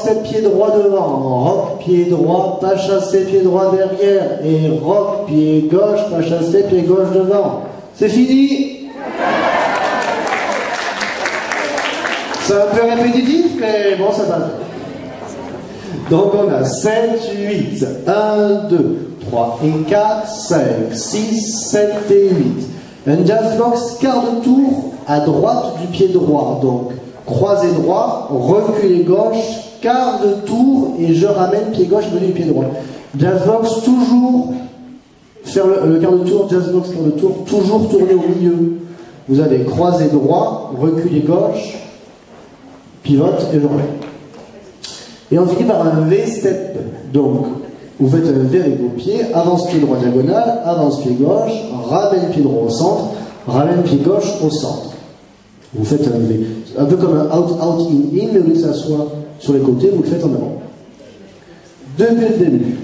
step, pied droit devant, rock, pied droit, pas chassé, pied droit derrière, et rock, pied gauche, pas chassé, pied gauche devant. C'est fini. C'est un peu répétitif, mais bon, ça passe. Donc on a 7, 8, 1, 2, 3 et 4, 5, 6, 7 et 8. Un jazz box quart de tour à droite du pied droit. Donc croisé droit, reculé gauche, quart de tour et je ramène pied gauche au pied droit. Jazz box toujours faire le quart de tour, jazz box quart de tour, toujours tourner au milieu. Vous avez croisé droit, reculé gauche, pivote et je remets. Et on finit par un V-step. Donc, vous faites un V avec vos pieds, avance pied droit diagonal, avance pied gauche, ramène pied droit au centre, ramène pied gauche au centre. Vous faites un V. Un peu comme un out, out, in, in, mais au lieu que ça soit sur les côtés, vous le faites en avant. Depuis le début.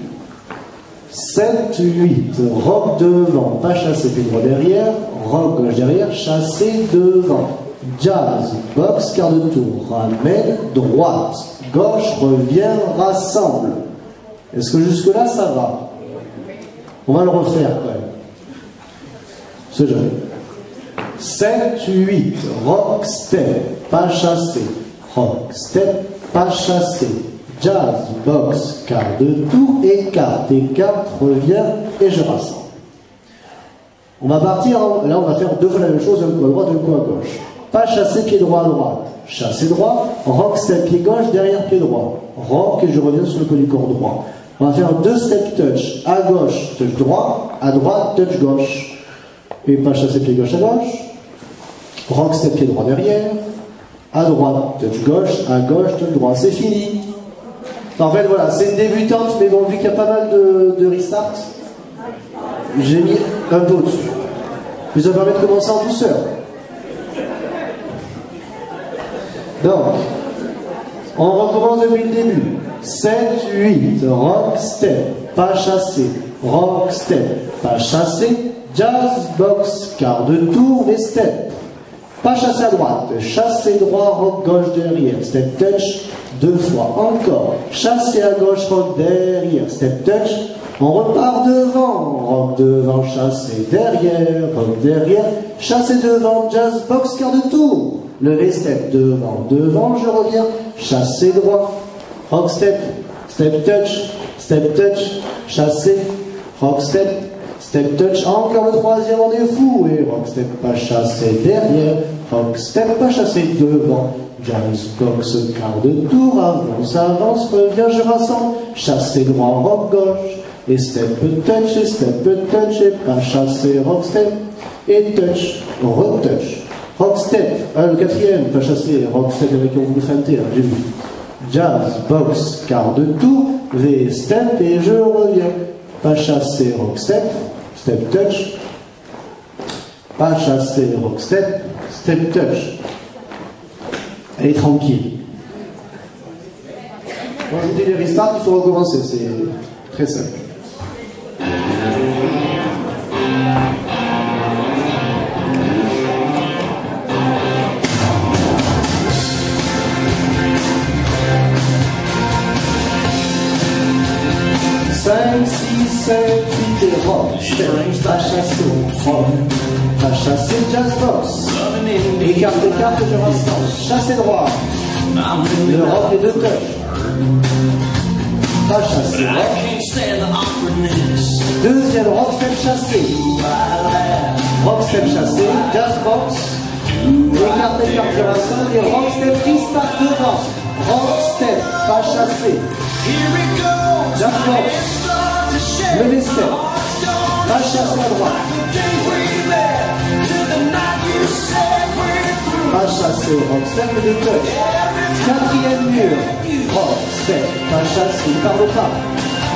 7, 8, rock devant, pas chassé pied droit derrière, rock gauche derrière, chassé devant. Jazz, box, quart de tour, ramène, droite, gauche, revient, rassemble. Est-ce que jusque-là, ça va? On va le refaire quand même. C'est jamais. 7, 8, rock, step, pas chassé, rock, step, pas chassé, jazz, box, quart de tour, écarte, revient et je rassemble. On va partir, là on va faire deux fois la même chose, un coup à droite, un coup à gauche. Pas chassé, pied droit à droite. Chassé droit, rock, step, pied gauche, derrière pied droit. Rock et je reviens sur le côté du corps droit. On va faire deux step touch. À gauche, touch droit. À droite, touch gauche. Et pas chassé, pied gauche à gauche. Rock, step, pied droit derrière. À droite, touch gauche. À gauche, touch droit. C'est fini. En fait, voilà, c'est une débutante, mais bon, vu qu'il y a pas mal de restart, j'ai mis un peu au-dessus. Mais ça permet de commencer en douceur. Donc, on recommence depuis le début. 7, 8, rock, step, pas chassé, rock, step, pas chassé, jazz, box, quart de tour et step. Pas chassé à droite, chassé droit, rock gauche derrière, step touch, deux fois, encore, chassé à gauche, rock derrière, step touch, on repart devant, rock devant, chassé derrière, rock derrière, chassé devant, jazz, box, quart de tour. Levé, step, devant, devant, je reviens, chassé droit, rock step, step touch, chassé, rock step touch, encore le troisième, on est fou, et rock step, pas chassé derrière, rock step, pas chassé devant, jazz, box, quart de tour, avance, revient, je rassemble, chassé droit, rock gauche, et step touch, et pas chassé, rock step, et touch, retouch. Rock step, le quatrième, pas chassé, rock step avec on vous feinter, hein, j'ai vu. Jazz, box, quart de tour, V, step, et je reviens. Pas chassé, rock step, step touch. Pas chassé, rock step, step touch. Elle est tranquille. Quand je vous dis les restarts, il faut recommencer, c'est très simple. Rock, step, pas chassé, rock, pas chassé, jazz box, écarte, je rassemble, chassé droit, le rock et deux touches, pas chassé, rock, deuxième rock, step chassé, rock, step chassé, jazz box, écarte, je rassemble, et rock, step, restart devant, rock, step, pas chassé, jazz box, levé step, pas chassé à droite, pas chassé, rock step et deux touch, quatrième mur, rock step, pas chassé, par le pas,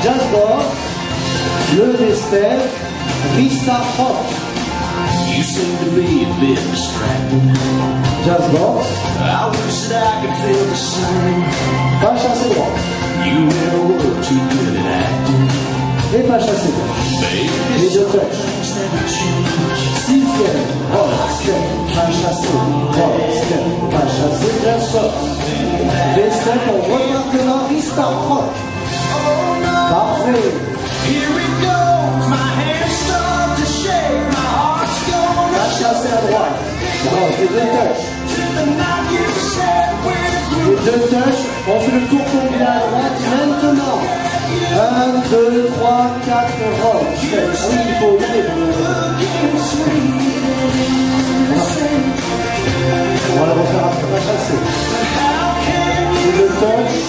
jazz box, levé step, restart rock. You seem to be a bit distracted. Jazz box. I wish that I could feel the same. Pas chassé droit. You never were too good at acting. Et pas chassé droit. Les deux touches. Sixième, rock, step, pas chassé, rock, step, pas chassé, jazz box. Les steps, on repart devant. Star Rock. Parfait. La chasse à droite. Alors, les deux touches. Les deux touches. On fait le tour complet à droite maintenant. 1, 2, 3, 4, rock. Ah oui, il faut y aller. On va la refaire après, on va chasser. Les deux touches.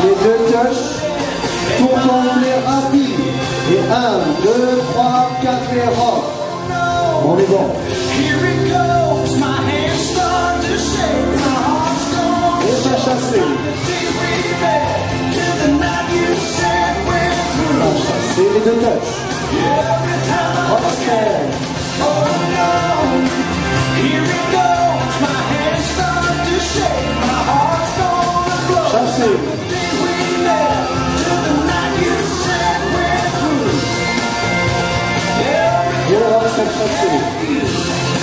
Les deux touches. Tour complet rapide. Et 1, 2, 3, 4 et rock. On est bon. Et ça chasser. C'est les deux touches. Rocksteady. Chasser. Et le rocksteady chassé.